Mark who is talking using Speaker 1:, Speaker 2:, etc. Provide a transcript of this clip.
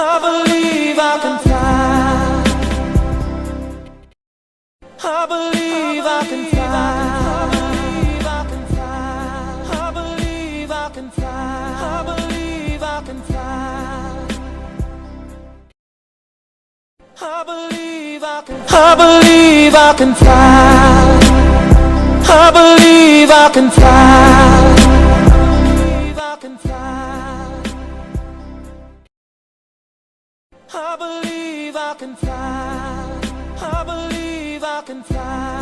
Speaker 1: I believe I can fly. I believe I can fly. I believe I can fly. I believe I can fly. I believe I can fly. I believe I can fly. I believe I can fly. I believe I can fly. I believe I can fly.